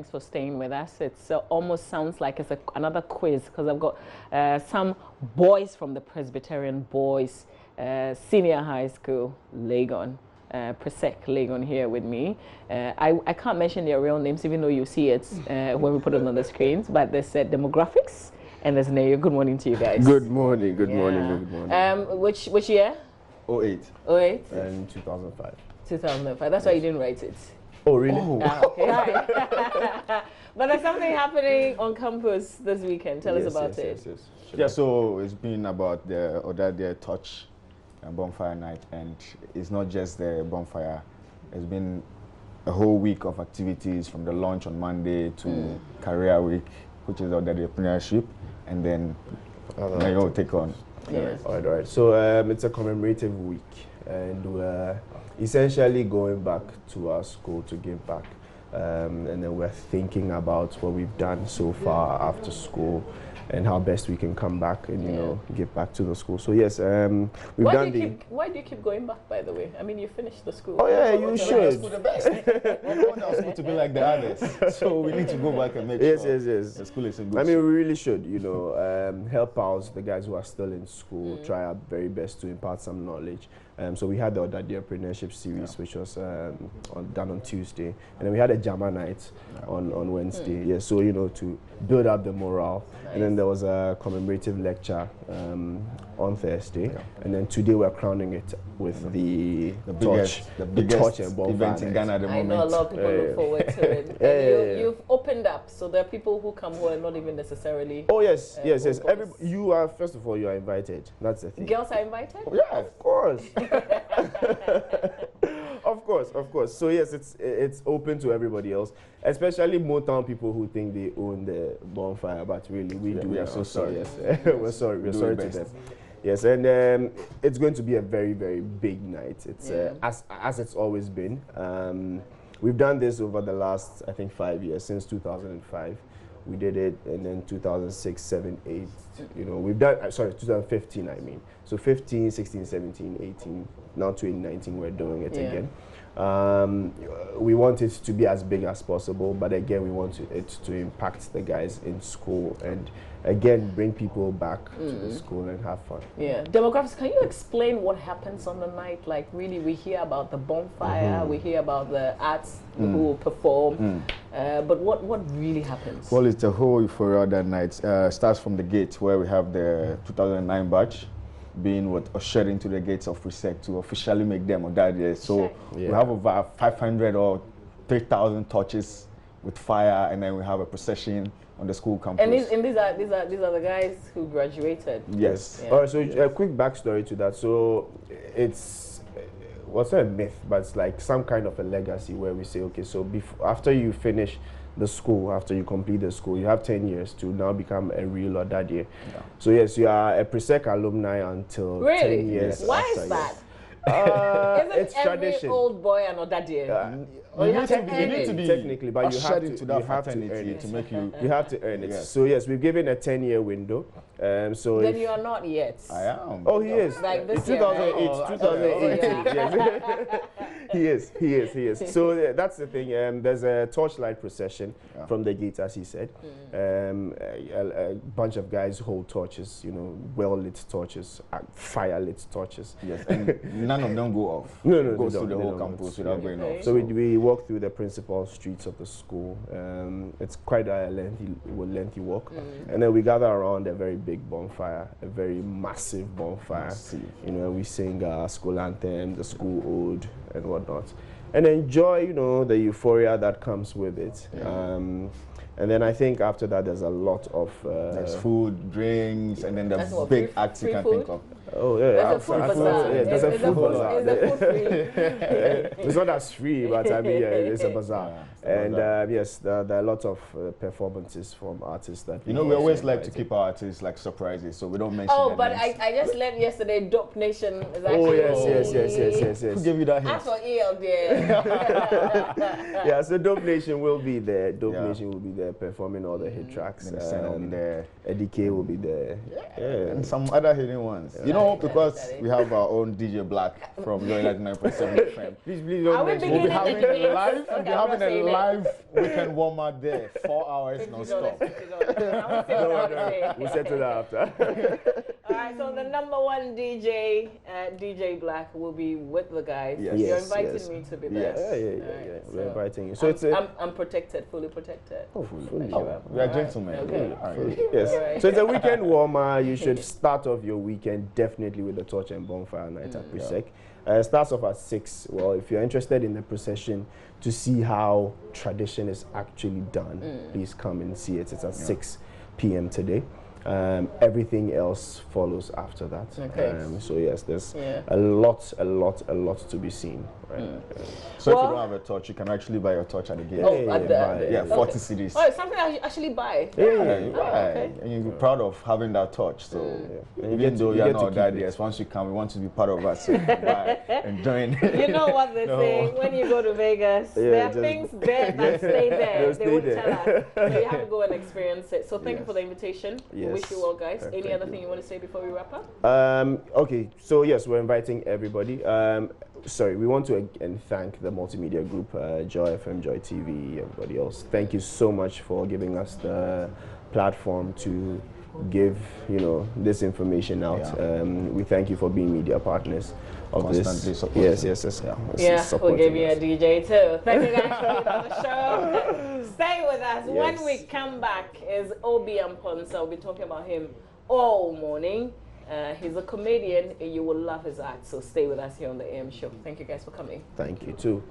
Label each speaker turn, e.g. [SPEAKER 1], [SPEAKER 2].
[SPEAKER 1] Thanks for staying with us. It almost sounds like it's another quiz because I've got some boys from the Presbyterian Boys Senior High School, Legon. PRESEC Legon here with me. I can't mention their real names even though you see it when we put it on the screens, but there's demographics and there's Nayo. Good morning to you guys.
[SPEAKER 2] Good morning, good morning, good morning.
[SPEAKER 1] Which year?
[SPEAKER 2] 08.
[SPEAKER 1] 08?
[SPEAKER 2] And 2005.
[SPEAKER 1] 2005. That's why you didn't write it.
[SPEAKER 2] Oh, really?
[SPEAKER 1] Oh. Okay. But there's something happening on campus this weekend. Tell us about it.
[SPEAKER 2] Yes. Yeah, so it's been about the other touch bonfire night, and it's not just the bonfire. It's been a whole week of activities from the launch on Monday to career week, which is the entrepreneurship, and then now you'll take on.
[SPEAKER 1] Yes.
[SPEAKER 2] All right. So it's a commemorative week, and we're essentially going back to our school to give back. And then we're thinking about what we've done so far after school and how best we can come back and, you know, give back to the school. So, yes, we've done
[SPEAKER 1] why do you keep going back, by the way? I mean, you finished the school.
[SPEAKER 2] Oh, yeah, you should.
[SPEAKER 3] The best. Everyone else needs to be like the others. So we need to go back and make sure the school is in good shape.
[SPEAKER 2] I mean, we really should, you know, help out the guys who are still in school, try our very best to impart some knowledge. So we had the entrepreneurship series, which was done on Tuesday, and then we had a Jama night on Wednesday. Yeah, so you know, to build up the morale. Nice. And then there was a commemorative lecture on Thursday, and then today we're crowning it with the biggest and
[SPEAKER 3] event in Ghana at the moment.
[SPEAKER 1] I know a lot of people look forward to it. You've opened up, so there are people who come who are not even necessarily.
[SPEAKER 2] Oh yes. You are, first of all, you are invited. That's the thing.
[SPEAKER 1] Girls are invited?
[SPEAKER 2] Oh, yeah, of course. Of course. So yes, it's open to everybody else, especially Motown people who think they own the bonfire, but really we do.
[SPEAKER 3] We are so sorry.
[SPEAKER 2] Yes, we're sorry. We're sorry to them. Yes, and it's going to be a very, very big night. It's as it's always been. We've done this over the last, I think, 5 years, since 2005. We did it, and then 2006, 7, 8. You know, we've done. 2015. I mean, so 15, 16, 17, 18. Now 2019, we're doing it again. We want it to be as big as possible, but again, we want it to impact the guys in school and again bring people back to the school and have fun.
[SPEAKER 1] Yeah, demographics. Can you explain what happens on the night? Like, really, we hear about the bonfire, we hear about the arts who perform, but what really happens?
[SPEAKER 3] Well, it's a whole euphoria that night. Starts from the gate where we have the 2009 batch being ushered into the gates of PRESEC to officially make them on that day. So we have over 500 or 3,000 torches with fire, and then we have a procession on the school campus.
[SPEAKER 1] And these are the guys who graduated.
[SPEAKER 3] Yes.
[SPEAKER 2] All right. So a quick backstory to that. So it's what's a myth, but it's like some kind of a legacy where we say, okay, so after you finish the school, after you complete the school, you have 10 years to now become a real Odadie. So yes, you are a PRESEC alumni until 10 years.
[SPEAKER 1] Why is that?
[SPEAKER 2] It's tradition.
[SPEAKER 1] Every old boy an Odadie?
[SPEAKER 3] You need to be
[SPEAKER 2] technically, but you have to earn it.
[SPEAKER 3] To make you.
[SPEAKER 2] You have to earn it. So yes, we've given a 10-year window. So
[SPEAKER 1] then you are not yet.
[SPEAKER 3] I am.
[SPEAKER 2] Oh, he is.
[SPEAKER 1] Like this
[SPEAKER 2] 2008. 2008. Yes. He is. So that's the thing. There's a torchlight procession from the gate, as he said. A bunch of guys hold torches, you know, well-lit torches, fire-lit torches.
[SPEAKER 3] Yes, and none of them go off.
[SPEAKER 2] No,
[SPEAKER 3] goes through the whole campus without going off.
[SPEAKER 2] So we walk through the principal streets of the school. It's quite a lengthy walk, and then we gather around a very big bonfire, a very massive bonfire. You know, we sing our school anthem, the school ode, and whatnot, and enjoy, you know, the euphoria that comes with it. And then I think after that, there's a lot of
[SPEAKER 3] there's food, drinks, and then the big acts you can think of.
[SPEAKER 2] Oh yeah,
[SPEAKER 1] there's a food bazaar.
[SPEAKER 2] There's a food bazaar.
[SPEAKER 1] Is the food free?
[SPEAKER 2] It's not as free, but I mean, it's a bazaar. And yes, there are a lot of performances from artists that
[SPEAKER 3] we always like to keep our artists like surprises, so we don't mention.
[SPEAKER 1] Oh, but I just learned yesterday, Dope Nation is actually.
[SPEAKER 2] Oh yes.
[SPEAKER 3] Who gave you that hint?
[SPEAKER 1] As for EL there.
[SPEAKER 2] Yeah, so Dope Nation will be there. Dope Nation will be there performing all the hit tracks.
[SPEAKER 3] Will be there.
[SPEAKER 2] Eddie K will be there.
[SPEAKER 3] And some other hidden ones. You know, because we have our own DJ Black from JoyNews 9.7 FM.
[SPEAKER 2] Please don't mention
[SPEAKER 3] We'll be having a
[SPEAKER 1] Okay,
[SPEAKER 3] live weekend warm-up there, 4 hours non-stop.
[SPEAKER 2] We'll settle that after.
[SPEAKER 1] All right, so the number one DJ, DJ Black, will be with the guys.
[SPEAKER 3] Yes.
[SPEAKER 1] You're inviting me to be there.
[SPEAKER 2] Yeah. We're
[SPEAKER 1] so
[SPEAKER 2] inviting you. So
[SPEAKER 1] I'm protected, fully protected.
[SPEAKER 2] Oh, fully.
[SPEAKER 3] We are gentlemen.
[SPEAKER 1] Okay.
[SPEAKER 2] Yes.
[SPEAKER 1] Right.
[SPEAKER 2] So it's a weekend warmer. You should start off your weekend definitely with the Torch and Bonfire night at PRESEC. Starts off at 6. Well, if you're interested in the procession to see how tradition is actually done, please come and see it. It's at 6 p.m. today. Everything else follows after that.
[SPEAKER 1] Okay.
[SPEAKER 2] So yes, there's a lot to be seen. Right?
[SPEAKER 3] So if you don't have a torch, you can actually buy your torch at the gate. 40 CDs.
[SPEAKER 1] Oh, it's something I actually buy.
[SPEAKER 3] Okay. And you'll be proud of having that torch. So even though you're not that yes, once you come, we want to be part of us. So buy and join.
[SPEAKER 1] You know what they say, when you go to Vegas, there are things there that stay there. They would tell us. So you have to go and experience it. So thank you for the invitation. We wish you well, guys. Any other thing you want to say before we wrap up?
[SPEAKER 2] Okay, so yes, we're inviting everybody. We want to again thank the multimedia group, Joy FM, Joy TV, everybody else. Thank you so much for giving us the platform to give this information out. We thank you for being media partners of
[SPEAKER 3] Constantly
[SPEAKER 2] this. Yes.
[SPEAKER 1] We'll give you a DJ too. Thank you guys for being on the show. Stay with us. When we come back is Obi Amponsa. We'll be talking about him all morning. He's a comedian and you will love his act. So stay with us here on the AM show. Thank you guys for coming.
[SPEAKER 2] Thank you too.